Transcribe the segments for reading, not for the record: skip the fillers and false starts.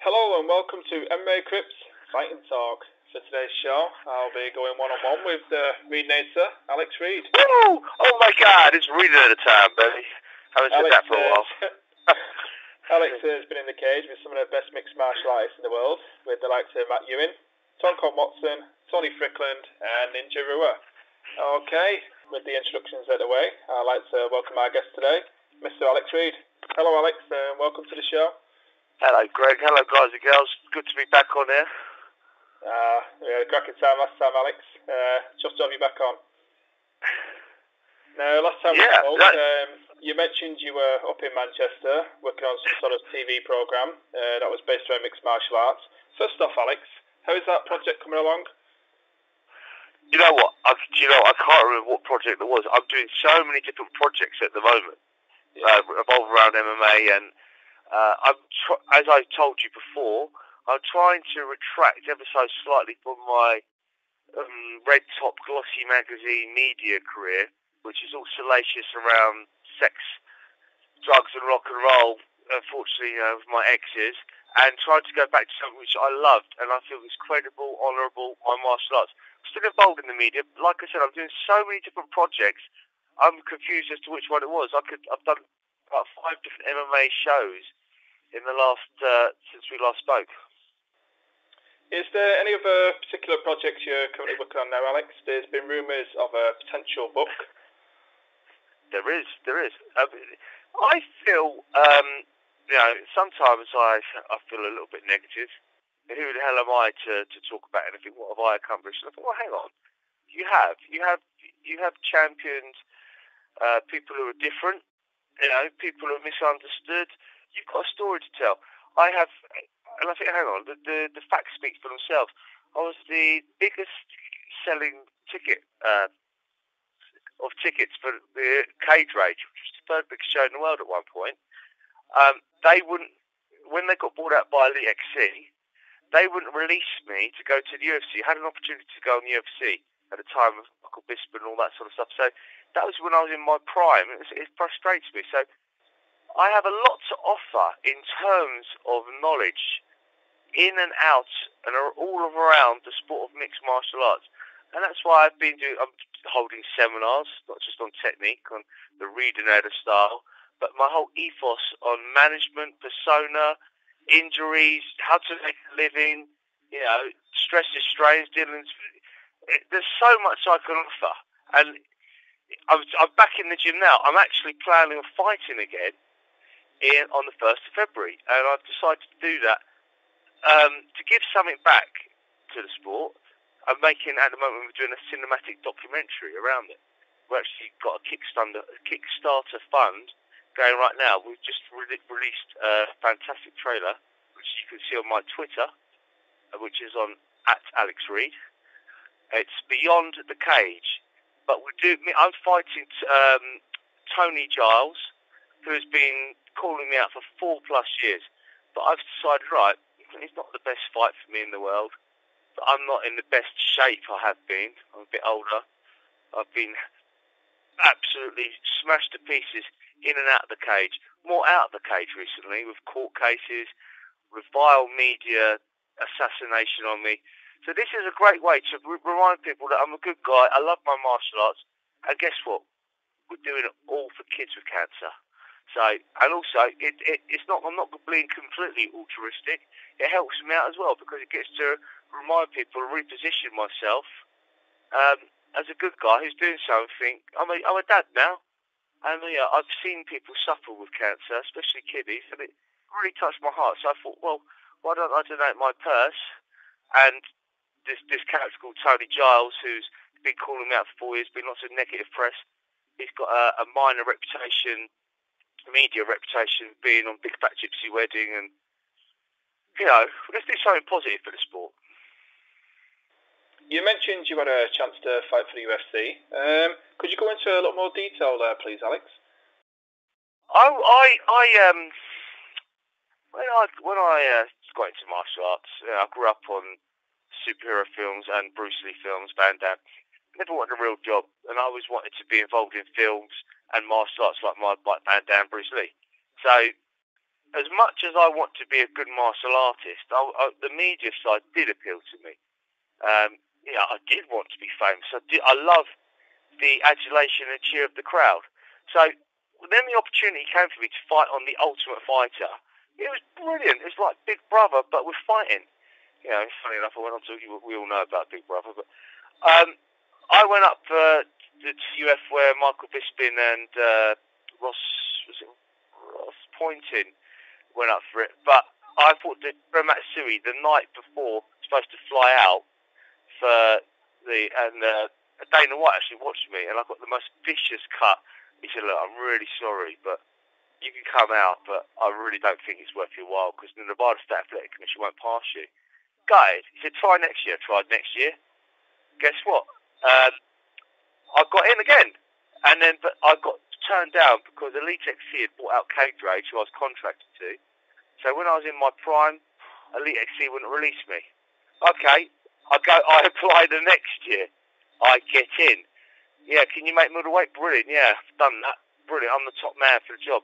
Hello and welcome to MMA Crypt's Fighting Talk. For today's show, I'll be going one-on-one with Reid Nacer, Alex Reid. Woo! Oh my God, it's Reid at a time, baby. Haven't said that for a while. Alex has been in the cage with some of the best mixed martial artists in the world, with the likes of Matt Ewing, Tonko Watson, Tony Strickland, and Ninja Rua. Okay, with the introductions out of the way, I'd like to welcome our guest today, Mr. Alex Reid. Hello, Alex, and welcome to the show. Hello, Greg. Hello, guys and girls. Good to be back on here. We had a cracking time last time, Alex. Just to have you back on. Now, last time we spoke, you mentioned you were up in Manchester working on some sort of TV programme that was based around mixed martial arts. First off, Alex, how is that project coming along? You know what? I can't remember what project it was. I'm doing so many different projects at the moment, revolve around MMA, and as I told you before, I'm trying to retract ever so slightly from my red top glossy magazine media career, which is all salacious around sex, drugs and rock and roll, unfortunately, with my exes, and trying to go back to something which I loved and I feel is credible, honourable, my martial arts. I'm still involved in the media. Like I said, I'm doing so many different projects, I'm confused as to which one it was. I've done about 5 different MMA shows in the last since we last spoke. Is there any other particular projects you're currently working on now, Alex? There's been rumours of a potential book. There is. I feel, sometimes I feel a little bit negative. Who the hell am I to talk about anything? What have I accomplished? And I thought, well, hang on. You have championed people who are different. People who are misunderstood. You've got a story to tell. I have, and I think, hang on, the facts speak for themselves. I was the biggest selling tickets for the Cage Rage, which was the third biggest show in the world at one point. They wouldn't, when they got bought out by Elite XC, they wouldn't release me to go to the UFC. I had an opportunity to go on the UFC at the time of Michael Bisping and all that sort of stuff. So that was when I was in my prime. It frustrates me. So I have a lot to offer in terms of knowledge in and out and all around the sport of mixed martial arts. And that's why I'm holding seminars, not just on technique, on the Reid and Eder style, but my whole ethos on management, persona, injuries, how to make a living, stresses, strains, dealings. There's so much I can offer. And I'm back in the gym now. I'm actually planning on fighting again on the 1st of February. And I've decided to do that to give something back to the sport. I'm making, at the moment, we're doing a cinematic documentary around it. We've actually got a Kickstarter fund going right now. We've just released a fantastic trailer, which you can see on my Twitter, which is on @AlexReid. It's Beyond the Cage. But I'm fighting Tony Giles, who has been calling me out for 4+ years. But I've decided, right, it's not the best fight for me in the world. But I'm not in the best shape I have been. I'm a bit older. I've been absolutely smashed to pieces in and out of the cage. More out of the cage recently with court cases, with vile media assassination on me. So this is a great way to remind people that I'm a good guy. I love my martial arts. And guess what? We're doing it all for kids with cancer. So, and also, I'm not being completely altruistic. It helps me out as well because it gets to remind people, reposition myself as a good guy who's doing something. I'm a dad now, and I've seen people suffer with cancer, especially kiddies, and it really touched my heart. So I thought, well, why don't I donate my purse? And this character called Tony Giles, who's been calling me out for 4 years, been lots of negative press. He's got a minor reputation, media reputation, being on Big Fat Gypsy Wedding, and let's do something positive for the sport. You mentioned you had a chance to fight for the UFC. Could you go into a lot more detail there, please, Alex? When I got into martial arts, I grew up on superhero films and Bruce Lee films, Van Damme. Never wanted a real job, and I always wanted to be involved in films and martial arts like Van Damme, Bruce Lee. So as much as I want to be a good martial artist, the media side did appeal to me. I did want to be famous. I love the adulation and cheer of the crowd. So then the opportunity came for me to fight on The Ultimate Fighter. It was brilliant. It was like Big Brother, but with fighting. Funny enough, I went on to, we all know about Big Brother, but I went up to TUF where Michael Bisping and Ross Poynting went up for it, but I thought that Matsui, the night before, supposed to fly out for Dana White actually watched me, and I got the most vicious cut. He said, "Look, I'm really sorry, but you can come out, but I really don't think it's worth your while because the Nevada State Athletic Commission won't pass you." Gutted. He said, "Try next year." I tried next year. Guess what? I got in again, but I got turned down because Elite XC had bought out Cage Rage, who I was contracted to. So when I was in my prime, Elite XC wouldn't release me. Okay, I apply the next year. I get in. Yeah, can you make middleweight? Brilliant. Yeah, I've done that. Brilliant. I'm the top man for the job.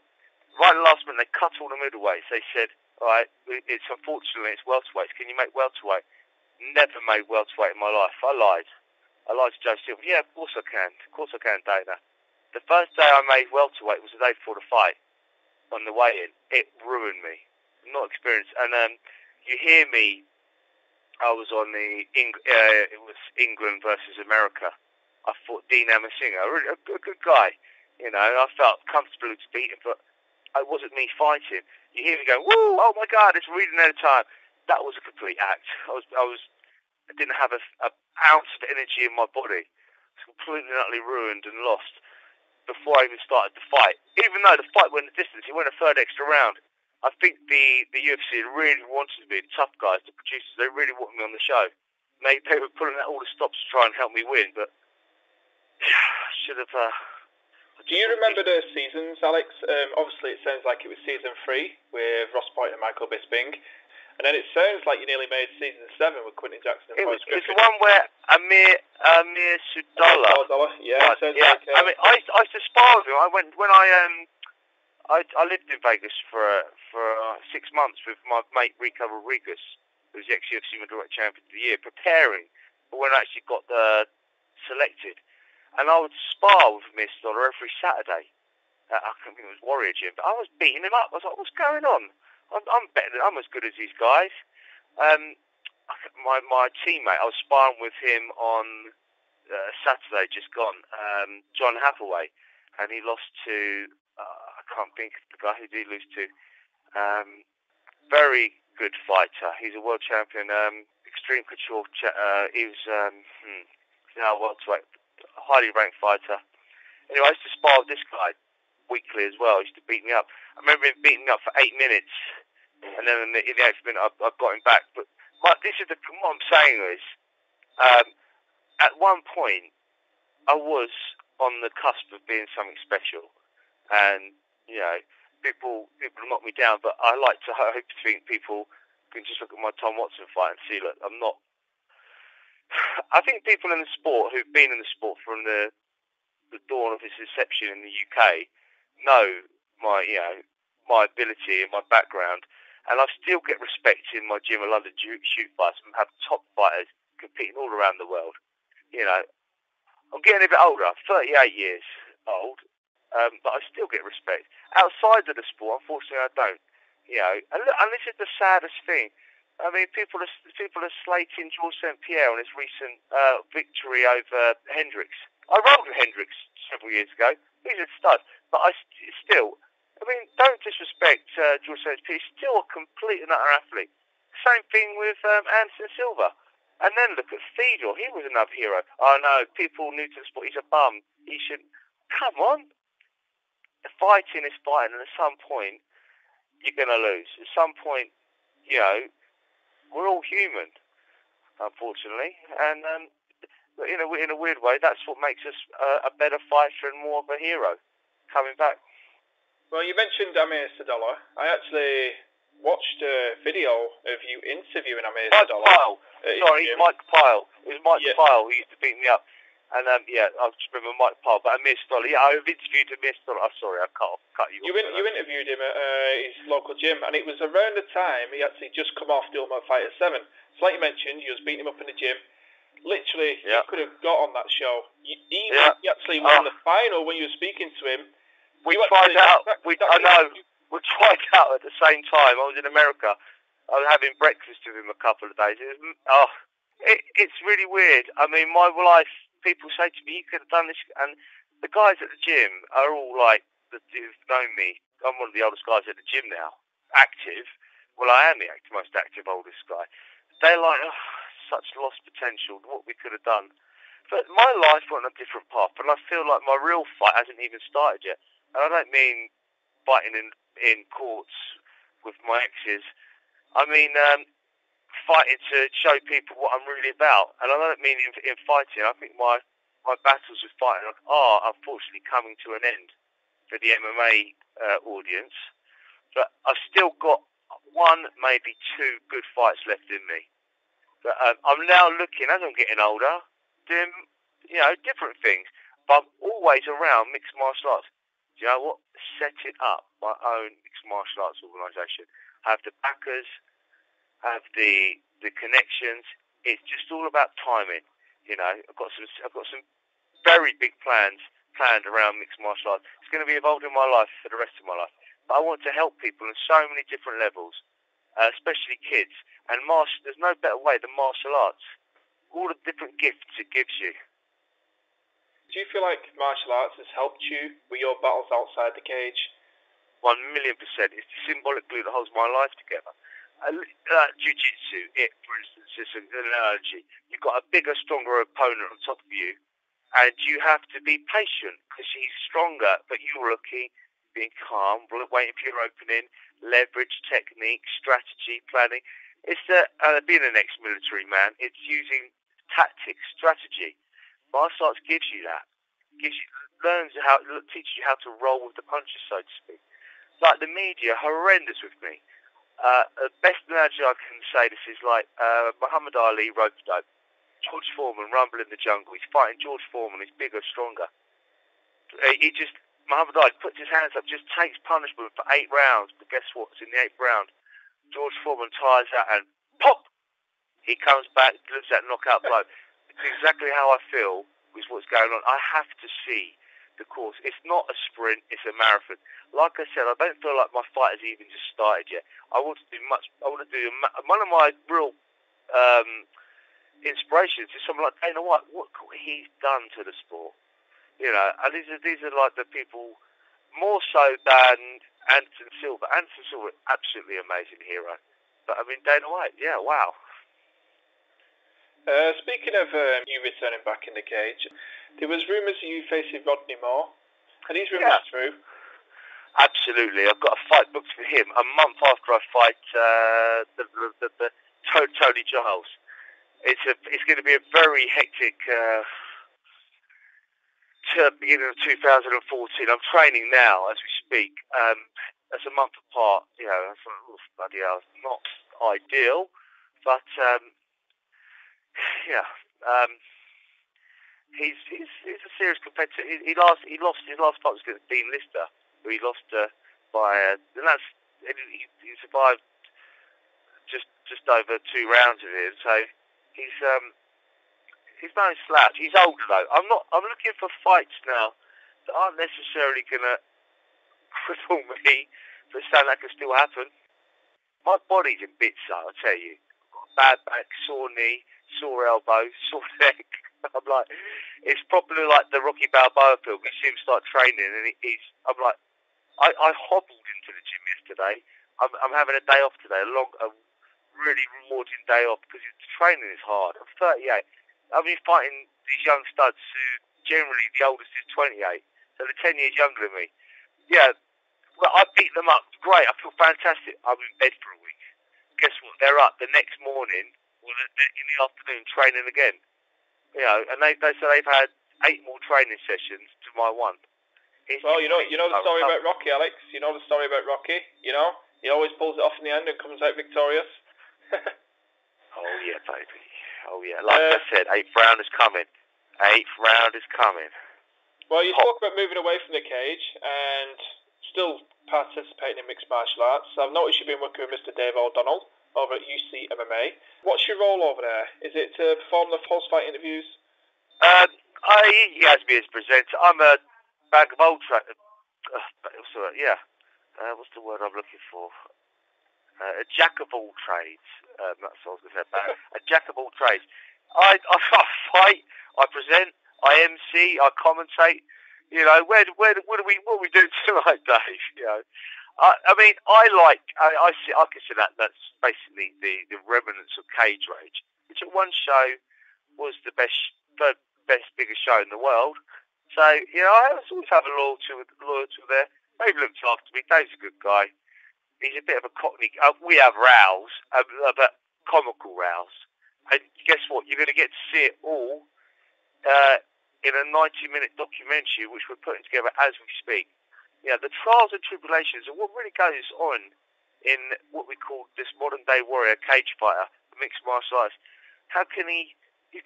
Right at the last minute, they cut all the middleweights. They said, "All right, it's unfortunately it's welterweights. Can you make welterweight?" Never made welterweight in my life. I lied to Joe Silver. Yeah, of course I can. Of course I can, Dana. The first day I made welterweight was the day before the fight. On the way in, it ruined me. Not experienced. And you hear me. I was on it was England versus America. I fought Dean Amasinger, a good guy. I felt comfortable to beat him, but it wasn't me fighting. You hear me go, "Woo! Oh my God, it's Reid at a time." That was a complete act. I didn't have an ounce of energy in my body. I was completely and utterly ruined and lost before I even started the fight. Even though the fight went the distance, it went a third extra round. I think the UFC really wanted me, the tough guys, the producers, they really wanted me on the show. They were pulling out all the stops to try and help me win, but should have... Do you remember the seasons, Alex? Obviously, it sounds like it was season 3 with Ross Point and Michael Bisping. And then it sounds like you nearly made season 7 with Quentin Jackson and Forrest Griffin. It's the one where Amir Sudala. Yeah, yeah. Like, I mean, I used to spar with him. I lived in Vegas for 6 months with my mate Rico Rodriguez, who was the ex-UFC middleweight champion of the year, preparing for when I actually got selected. And I would spar with Amir Sudala every Saturday. I think it was Warrior Gym, but I was beating him up. I was like, "What's going on? I'm better. I'm as good as these guys." My teammate, I was sparring with him on Saturday, just gone, John Hathaway, and he lost to I can't think of the guy who did he lose to. Very good fighter. He's a world champion, extreme couture. He was now welterweight, highly ranked fighter. Anyway, I used to spar with this guy weekly as well. He used to beat me up. I remember him beating me up for 8 minutes, and then in the 8th minute I got him back. But what I'm saying is, at one point I was on the cusp of being something special, and people knock me down. But I hope to think people can just look at my Tom Watson fight and see, look, I'm not. I think people in the sport who've been in the sport from the dawn of its inception in the UK know my ability and my background, and I still get respect in my gym of London shoot fights and have top fighters competing all around the world. I'm getting a bit older, I'm 38 years old, but I still get respect. Outside of the sport, unfortunately, I don't. And this is the saddest thing. I mean, people are slating George St. Pierre on his recent victory over Hendricks. I rolled with Hendricks several years ago. He's a stud, but don't disrespect George St. Pierre. He's still a complete and utter athlete. Same thing with Anderson Silva. And then look at Theodore. He was another hero. Oh no, people new to the sport. He's a bum. He should. Come on. Fighting is fighting, and at some point you're going to lose. At some point, we're all human, unfortunately, and in a weird way, that's what makes us a better fighter and more of a hero coming back. Well, you mentioned Amir Sudala. I actually watched a video of you interviewing Amir Sudala. Mike Pyle. Sorry, Mike Pyle. It was Mike Pyle who used to beat me up. And yeah, I just remember Mike Parr, but Amir Stoller. Yeah, I've interviewed Amir Stoller. Oh, sorry, I cut you off. You interviewed him at his local gym, and it was around the time he actually just come off the Ultimate Fighter 7. So like you mentioned, you was beating him up in the gym. Literally, you could have got on that show. He actually won the final when you were speaking to him. We tried out. We tried out at the same time. I was in America. I was having breakfast with him a couple of days. It's really weird. I mean, my life. People say to me, "You could have done this," and the guys at the gym are all like, who've known me. I'm one of the oldest guys at the gym now, active. Well, I am the most active oldest guy. They're like, oh, such lost potential. What we could have done. But my life went on a different path, and I feel like my real fight hasn't even started yet. And I don't mean fighting in courts with my exes. I mean fighting to show people what I'm really about. And I don't mean in fighting. I think my battles with fighting are unfortunately coming to an end for the MMA audience. But I've still got one, maybe two good fights left in me. But I'm now looking, as I'm getting older, doing different things. But I'm always around mixed martial arts. Do you know what? Setting up my own mixed martial arts organisation. Have the backers, have the connections. It's just all about timing. You know, I've got some very big planned around mixed martial arts. It's going to be involved in my life for the rest of my life. But I want to help people on so many different levels, especially kids. And there's no better way than martial arts. All the different gifts it gives you. Do you feel like martial arts has helped you with your battles outside the cage? 1,000,000%. It's the symbolic glue that holds my life together. Jiu-jitsu, for instance, is an analogy. You've got a bigger, stronger opponent on top of you, and you have to be patient because he's stronger, but you're looking, being calm, waiting for your opening, leverage, technique, strategy, planning. It's being an ex-military man. It's using tactics, strategy. Martial arts gives you that. Teaches you how to roll with the punches, so to speak. Like the media, horrendous with me. The best analogy I can say this is like Muhammad Ali rope-a-dope. George Foreman, Rumble in the Jungle. He's fighting George Foreman. He's bigger, stronger. Muhammad Ali puts his hands up, just takes punishment for 8 rounds. But guess what? It's in the 8th round. George Foreman tires out and pop! He comes back, delivers that knockout blow. It's exactly how I feel with what's going on. I have to see the course. It's not a sprint, it's a marathon. Like I said, I don't feel like my fight has even just started yet. I want to do one of my real inspirations is someone like Dana White. What he's done to the sport, you know. And these are like the people more so than Anderson Silva. Anderson Silva, absolutely amazing hero. But I mean Dana White, yeah, wow. Speaking of you returning back in the cage, there was rumours of you facing Rodney Moore. Are these rumours true? Absolutely. I've got a fight booked for him a month after I fight Tony Giles. It's going to be a very hectic beginning of 2014. I'm training now as we speak. That's a month apart. You know, I thought, oh, bloody hell, not ideal, but he's a serious competitor. He lost his last fight was against Dean Lister, who he lost by, he survived just over 2 rounds of it. So he's no slouch. He's older though. I'm looking for fights now that aren't necessarily gonna cripple me, but something that can still happen. My body's in bits, though, I'll tell you. Bad back, sore knee, sore elbow, sore neck. I'm like, it's probably like the Rocky Balboa film. We see him start training, and I'm like, I hobbled into the gym yesterday. I'm having a day off today, a really rewarding day off because the training is hard. I'm 38. I've been fighting these young studs who generally the oldest is 28, so they're 10 years younger than me. Yeah, well, I beat them up. Great, I feel fantastic. I'm in bed for a week. Guess what? They're up the next morning, or in the afternoon, training again. You know, and they say they've had 8 more training sessions to my 1. Well, you know the story about Rocky, Alex. You know the story about Rocky. You know, he always pulls it off in the end and comes out victorious. Oh yeah, baby. Oh yeah. Like I said, 8th round is coming. 8th round is coming. Well, you talk about moving away from the cage and still participating in mixed martial arts. I've noticed you've been working with Mr. Dave O'Donnell over at UC MMA. What's your role over there? Is it to perform the post-fight interviews? He has me as presenter. I'm a bag of old trade. What's the word I'm looking for? A jack of all trades. That's what I was going to say. A jack of all trades. I fight. I present. I MC. I commentate. You know, what are we doing tonight, Dave? You know, I consider that's basically the remnants of Cage Rage, which at one show was the third best, biggest show in the world. So, you know, I always have a loyalty there. Dave looks after me. Dave's a good guy. He's a bit of a cockney. We have rows, but comical rows. And guess what? You're going to get to see it all in a 90-minute documentary, which we're putting together as we speak. You know, the trials and tribulations of what really goes on in what we call this modern-day warrior cage fighter, mixed martial arts. How can he's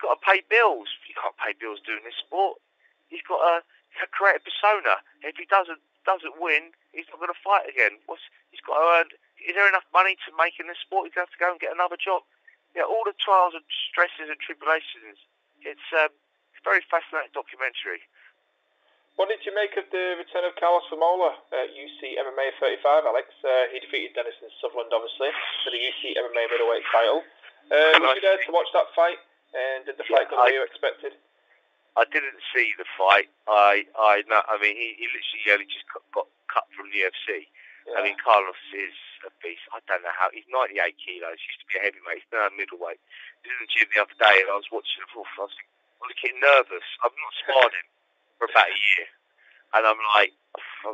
got to pay bills. You can't pay bills doing this sport. He's got to create a persona. If he doesn't win, he's not going to fight again. He's got to earn? Is there enough money to make in this sport? He's going to have to go and get another job. Yeah, all the trials and stresses and tribulations. It's a very fascinating documentary. What did you make of the return of Karlos Vemola at UC MMA 35, Alex? He defeated Denison Sutherland, obviously, for the UC MMA middleweight title. Was you there to watch that fight? And did the fight go the way you expected? I didn't see the fight. He literally only just got cut from the UFC. Yeah. I mean, Karlos is a beast. I don't know how. He's 98 kilos. He used to be a heavyweight. He's now a middleweight. He was in the gym the other day, and I was watching him. I was getting nervous. I've not sparred him for about a year, and I'm like, I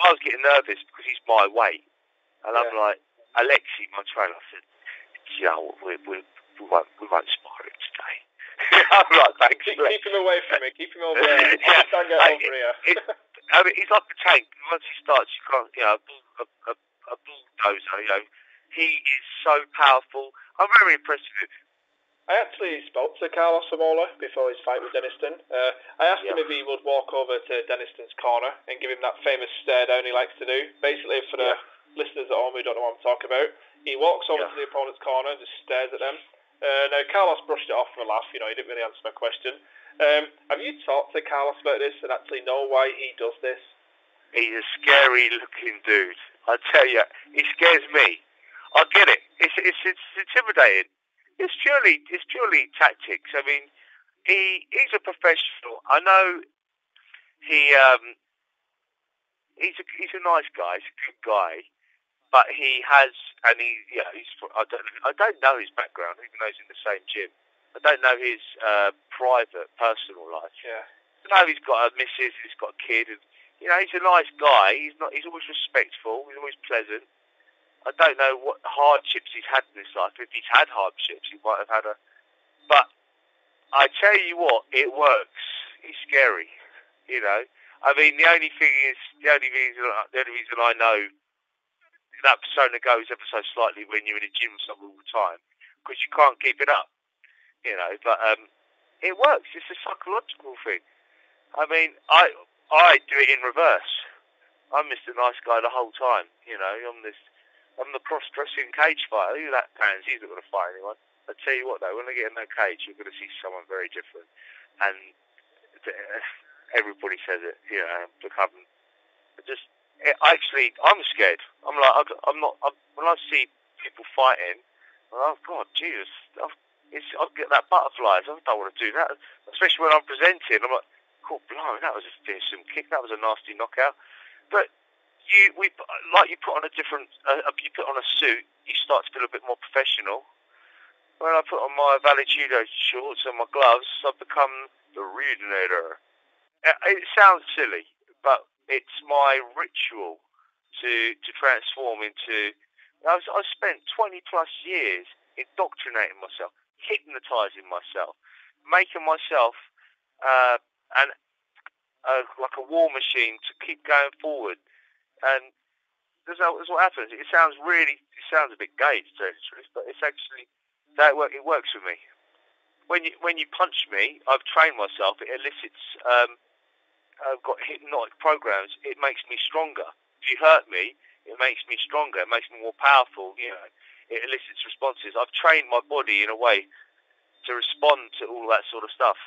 was getting nervous because he's my weight, and I'm like, Alexi, my trainer, I said, you know, we won't spar him today. I'm like, thanks. Keep him away from me. Keep him over there. Don't get over here. I mean, he's like a tank. Once he starts, you can't, you know, a bulldozer. You know, he is so powerful. I'm very impressed with him. I actually spoke to Karlos Vemola before his fight with Denniston. I asked him if he would walk over to Denniston's corner and give him that famous stare down he likes to do. Basically, for the listeners at home who don't know what I'm talking about, he walks over to the opponent's corner and just stares at them. Now, Karlos brushed it off for a laugh. You know, he didn't really answer my question. Have you talked to Karlos about this and actually know why he does this? He's a scary-looking dude. I tell you, he scares me. I get it. It's intimidating. It's purely tactics. I mean, he's a professional. I know he's a nice guy. He's a good guy, but he has, and I don't know his background, even though he's in the same gym. I don't know his private, personal life. Yeah. I know he's got a missus, he's got a kid, and you know, he's a nice guy. He's always respectful. He's always pleasant. I don't know what hardships he's had in his life. If he's had hardships, he might have had But I tell you what, it works. He's scary. You know. I mean, the only reason I know that persona goes ever so slightly when you're in a gym with someone all the time, because you can't keep it up. You know. But it works. It's a psychological thing. I mean, I do it in reverse. I'm Mr. Nice Guy the whole time. You know, I'm the cross-dressing cage fighter. Look at that pansy. He's not going to fight anyone. I tell you what, though, when they get in that cage, you're going to see someone very different. And everybody says it. You know, I'm scared. I'm like, when I see people fighting, I'm like, oh God, Jesus, I'll get that butterflies. I don't want to do that, especially when I'm presenting. I'm like, cool, blimey, that was a fearsome kick. That was a nasty knockout. But you put on you put on a suit, you start to feel a bit more professional. When I put on my Valley Judo shorts and my gloves, I've become the Reidinator. It sounds silly, but it's my ritual to transform into. I spent 20 plus years indoctrinating myself, hypnotising myself, making myself like a war machine to keep going forward. And that's what happens. It sounds a bit gay to tell you the truth, but it's actually it works for me. when you punch me, I've trained myself. It elicits. I've got hypnotic programs. It makes me stronger. If you hurt me, it makes me stronger. It makes me more powerful. You know, it elicits responses. I've trained my body in a way to respond to all that sort of stuff.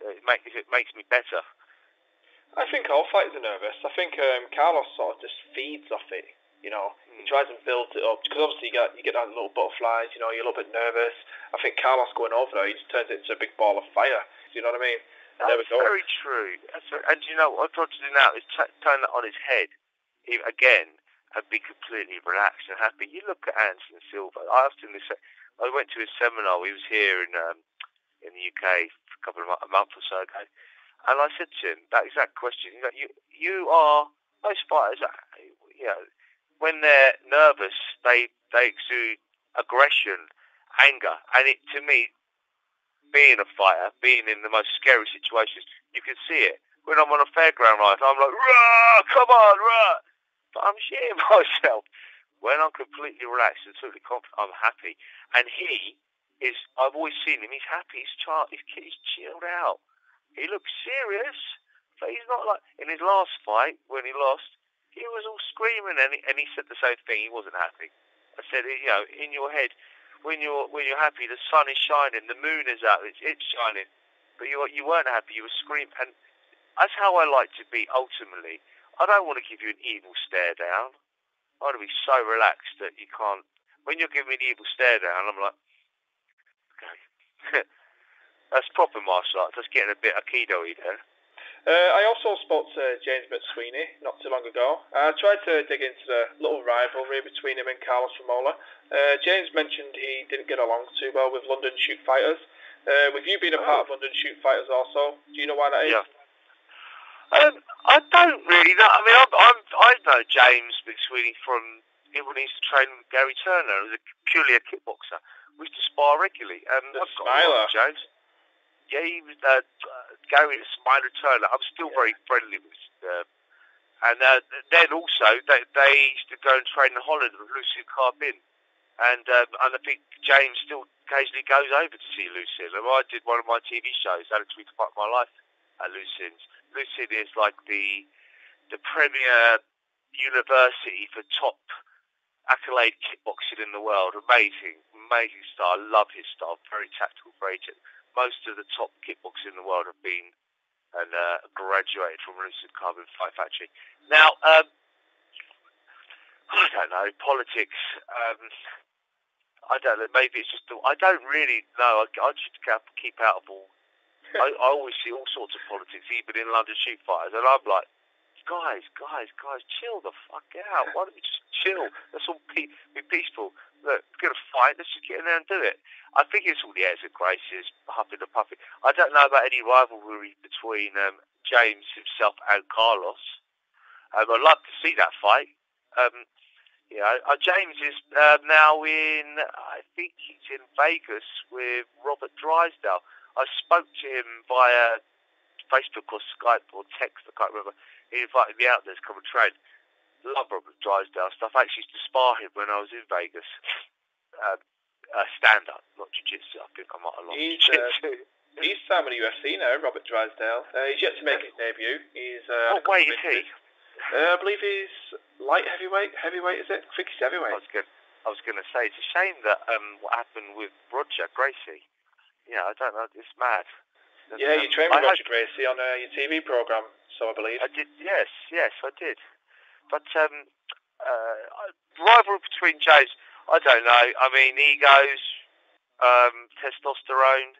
It makes me better. I think all fighters are nervous. I think Karlos sort of just feeds off it. You know, he tries and builds it up because obviously you get that little butterflies. You know, you're a little bit nervous. I think Karlos going over there, he just turns it into a big ball of fire. You know what I mean? And there we go. Very true. And you know what I've tried to do now is turn that on his head again and be completely relaxed and happy. You look at Anderson Silva. I asked him this. I went to his seminar. He was here in the UK a month or so ago, and I said to him that exact question. You know, you are most fighters. You know, when they're nervous, they exude aggression, anger, and it to me. Being a fighter, being in the most scary situations, you can see it. When I'm on a fairground ride, I'm like, rah, come on, rah! But I'm shitting myself. When I'm completely relaxed and totally confident, I'm happy. And I've always seen him, he's happy, he's chilled out. He looks serious, but he's not like, in his last fight, when he lost, he was all screaming, and he said the same thing, he wasn't happy. I said, you know, in your head, when you're happy, the sun is shining, the moon is out, it's shining, but you weren't happy, you were screaming, and that's how I like to be ultimately. I don't want to give you an evil stare down. I want to be so relaxed that you can't. When you're giving me an evil stare down, I'm like, okay, that's proper martial arts. That's getting a bit aikido-y there. I also spoke to James McSweeney not too long ago. I tried to dig into the little rivalry between him and Karlos Vemola. James mentioned he didn't get along too well with London Shoot Fighters. With you being a part of London Shoot Fighters also, do you know why that is? Yeah. I don't really know. I mean, I know James McSweeney from when he used to train with Gary Turner. He was purely a kickboxer. We used to spar regularly. The Smiler. James. Yeah, he was Gary Smiler Turner. I'm still very friendly with and then also they used to go and train in Holland with Lucien Carbin. And I think James still occasionally goes over to see Lucien. And I did one of my TV shows, Alex Week Fight My Life, at Lucien's. Lucien is like the premier university for top accolade kickboxing in the world. Amazing style. I love his style. Very tactical, very most of the top kickboxers in the world have been and graduated from Lucien Carbin Fight Factory. Now, I don't know, politics. I don't know. Maybe it's just I don't really know. I just keep out of all. I always see all sorts of politics, even in London Shoot Fighters, and I'm like, guys, chill the fuck out. Why don't we just chill? Let's all be peaceful. Look, we're going to fight. Let's just get in there and do it. I think it's all the airs and graces, huffing and puffing. I don't know about any rivalry between James himself and Karlos. I'd love to see that fight. James is now I think he's in Vegas with Robert Drysdale. I spoke to him via Facebook or Skype or text, I can't remember. He invited me out there to come and train. Love Robert Drysdale stuff. I actually used to spar him when I was in Vegas. Stand-up, not jiu-jitsu. I think I might have lost jiu-jitsu. He's signed with UFC now, Robert Drysdale. He's yet to make his debut. He's what weight is he? I believe he's light heavyweight. Heavyweight, is it? I think he's heavyweight. I was going to say, it's a shame that what happened with Roger Gracie. Yeah, I don't know. It's mad. Yeah, you trained with Roger Gracie on your TV program, so I believe. I did. Yes, I did. But rivalry between James, I don't know. I mean, egos, testosterone.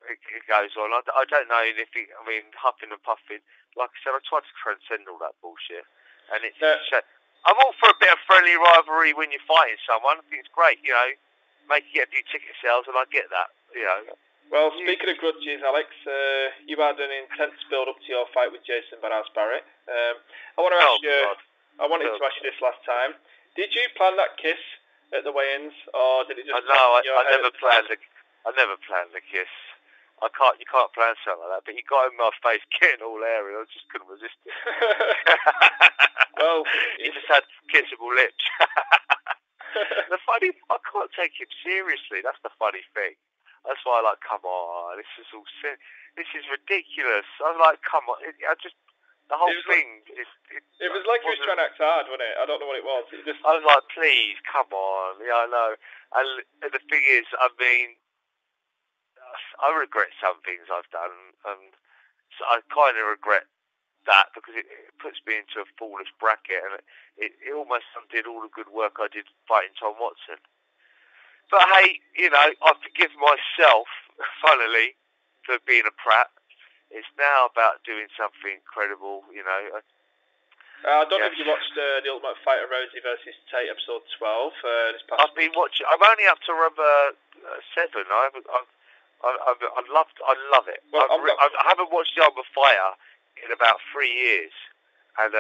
It goes on. I don't know anything. I mean, huffing and puffing. Like I said, I try to transcend all that bullshit. And it's. I'm all for a bit of friendly rivalry when you're fighting someone. I think it's great. You know, make you get a few ticket sales, and I get that. You know. Well, speaking of grudges, Alex, you had an intense build-up to your fight with Jason Barras-Barrett. I want to ask you. I wanted to ask you this last time. Did you plan that kiss at the weigh-ins, or did it just? No, I never planned the kiss. You can't plan something like that. But he got in my face, getting all airy. I just couldn't resist it. Well, he just had kissable lips. I can't take him seriously. That's the funny thing. I why I'm like, come on, this is all this is ridiculous. I'm like, come on, the whole thing it was like he was trying to act hard, wasn't it? I don't know what it was. I was like, please, come on. Yeah, I know. And the thing is, I mean, I regret some things I've done, and so I kind of regret that because it puts me into a foolish bracket, and it almost undid all the good work I did fighting Tom Watson. But hey, you know, I forgive myself, finally, for being a prat. It's now about doing something credible, you know. I don't know if you watched The Ultimate Fighter Rosie versus Tate episode 12 this past I've been watching. I'm only up to number 7. I love it. Well, I haven't watched The Ultimate Fighter in about 3 years, and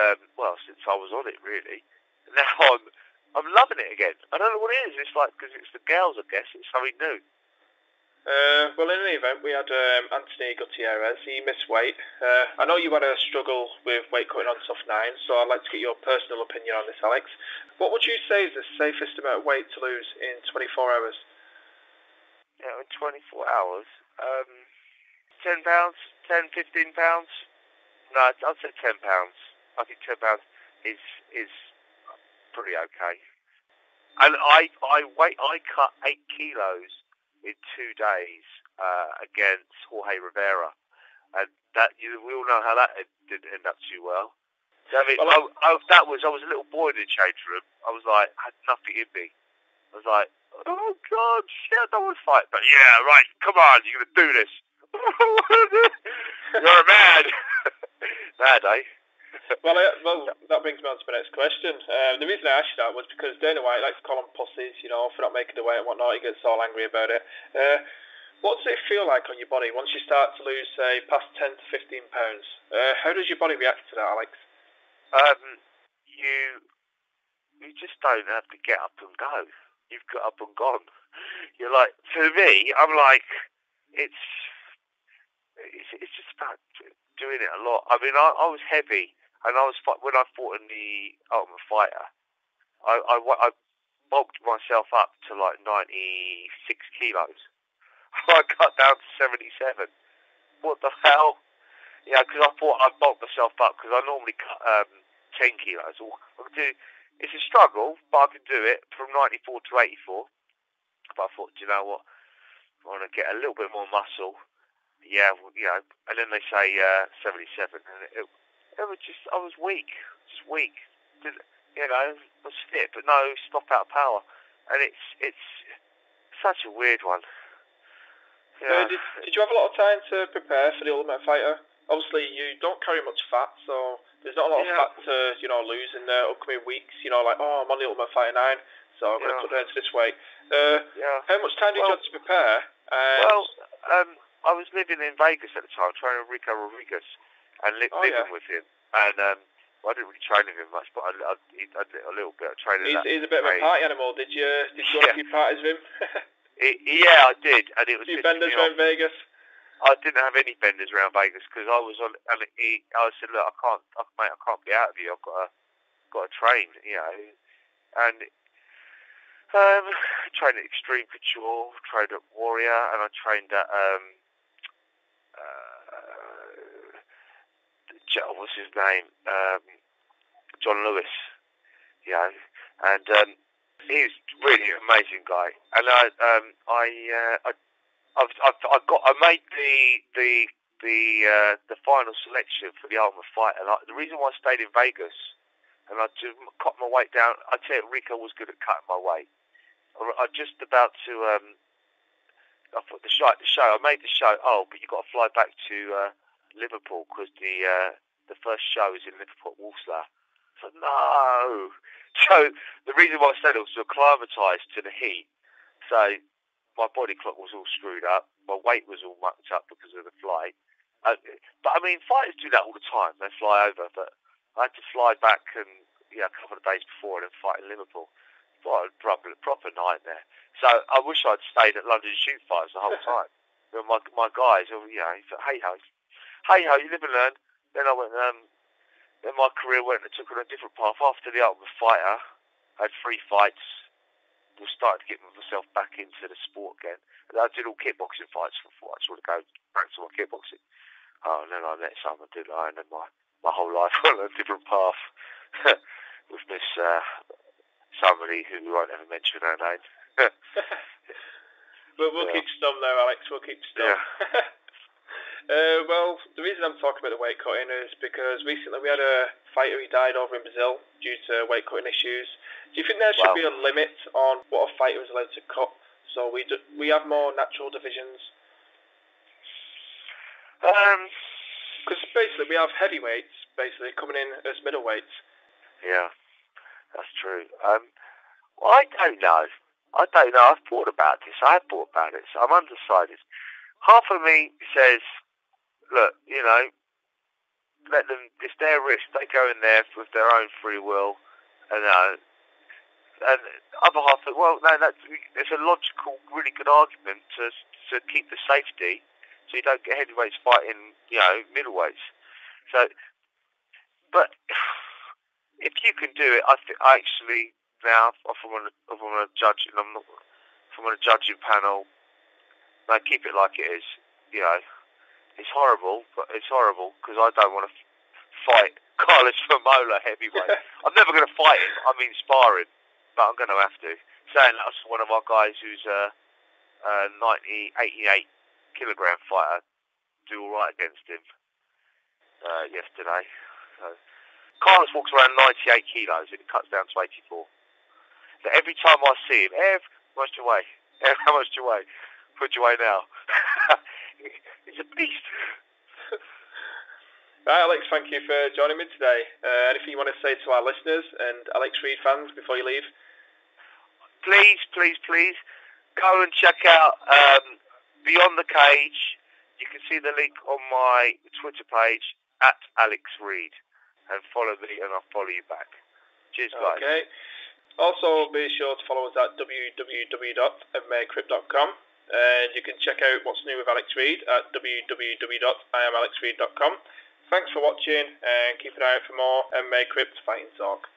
since I was on it really. Now I'm loving it again. I don't know what it is. It's like because it's the girls, I guess. It's something new. Well, in any event, we had Anthony Gutierrez. He missed weight. I know you had a struggle with weight cutting on TUF 9, so I'd like to get your personal opinion on this, Alex. What would you say is the safest amount of weight to lose in 24 hours? Yeah, in 24 hours? 10 pounds? 10, 15 pounds? No, I'd say 10 pounds. I think 10 pounds is pretty okay. And I cut 8 kilos in 2 days against Jorge Rivera, and we all know how that didn't end up too well. So, I mean, I was a little boy in the change room. I was like, I had nothing in me. I was like, oh God, shit, I don't want to fight, but yeah, right, come on, you're gonna do this. You're a man. Mad, eh? Well, that brings me on to my next question. The reason I asked you that was because Dana White likes to call them pussies, you know, for not making the weight and whatnot. He gets all angry about it. What does it feel like on your body once you start to lose, say, past 10 to 15 pounds? How does your body react to that, Alex? You just don't have to get up and go. You've got up and gone. You're like, to me, I'm like, it's just about doing it a lot. I mean, I was heavy. And when I fought in the Ultimate Fighter, I bulked myself up to like 96 kilos. I got down to 77. What the hell? Yeah, because I thought I'd bulk myself up because I normally cut 10 kilos. It's a struggle, but I can do it from 94 to 84. But I thought, do you know what? I want to get a little bit more muscle. Yeah, well, you know, and then they say 77, and it was just, I was weak, just weak. You know, I was fit, but no stop out of power, and it's such a weird one. Yeah. Did you have a lot of time to prepare for the Ultimate Fighter? Obviously, you don't carry much fat, so there's not a lot of fat to lose in the upcoming weeks. You know, like, I'm on the Ultimate Fighter 9, so I'm going to cut down to this weight. How much time did you have to prepare? I was living in Vegas at the time, training with Rico Rodriguez, and living with him. And I didn't really train with him much, but I did a little bit of training. He's a bit of a party animal. Did you go on a few parties with him? Yeah, I did, and it was. A few benders around Vegas. I didn't have any benders around Vegas because I was on. And I said, look, I can't be out of here. I've got to train, you know, and. Trained at Extreme Couture, trained at Warrior, and I trained at what's his name? John Lewis. Yeah, and he's really an amazing guy. And I made the final selection for the Ultimate Fighter. And the reason why I stayed in Vegas and I just cut my weight down, I tell you, Rico was good at cutting my weight. I just about to I thought the show. I made the show. Oh, but you got to fly back to Liverpool because the first show is in Liverpool, Walsall. So no. So the reason why I said it was to acclimatise to the heat. So my body clock was all screwed up. My weight was all mucked up because of the flight. But I mean, fighters do that all the time. They fly over, but I had to fly back and a couple of days before and then fight in Liverpool. What a proper nightmare. So I wish I'd stayed at London Shoot Fighters the whole time. My guys, hey ho, you live and learn. Then I went. Then my career took on a different path. After the Ultimate Fighter, I had 3 fights. was starting to get myself back into the sport again. And I did all kickboxing fights before I sort of go back to my kickboxing. And then I met someone, did I? And then my whole life went on a different path with this somebody who I won't ever mention her name. But we'll keep stum there, Alex. We'll keep stum. Yeah. Well, the reason I'm talking about the weight cutting is because recently we had a fighter who died over in Brazil due to weight cutting issues. Do you think there should be a limit on what a fighter is allowed to cut, so we have more natural divisions? Because basically we have heavyweights basically coming in as middleweights. Yeah, that's true. Well, I don't know. I've thought about this. I have thought about it. So I'm undecided. Half of me says, look, you know, let them. It's their risk. They go in there with their own free will, and other half. Well, no, it's a logical, really good argument to keep the safety, so you don't get heavyweights fighting, you know, middleweights. So, but if you can do it, I actually now, if I'm on a judge, and if I'm on a judging panel, no, keep it like it is. You know, it's horrible, but it's horrible because I don't want to fight Karlos Vemola heavyweight. I'm never going to fight him. I mean, sparring, but I'm going to have to. Saying that, one of my guys who's a 88 kilogram fighter do all right against him yesterday. So, Karlos walks around 98 kilos and it cuts down to 84. So every time I see him, how much do you weigh? How much do you weigh? What do you weigh now? He's a beast. Right, Alex, thank you for joining me today. Anything you want to say to our listeners and Alex Reid fans before you leave? Please, go and check out Beyond the Cage. You can see the link on my Twitter page, @AlexReid. And follow me and I'll follow you back. Cheers, guys. Okay. Also, be sure to follow us at www.mmacrypt.com. And you can check out what's new with Alex Reid at www.iamalexreid.com. Thanks for watching and keep an eye out for more MMA Crypt fighting talk.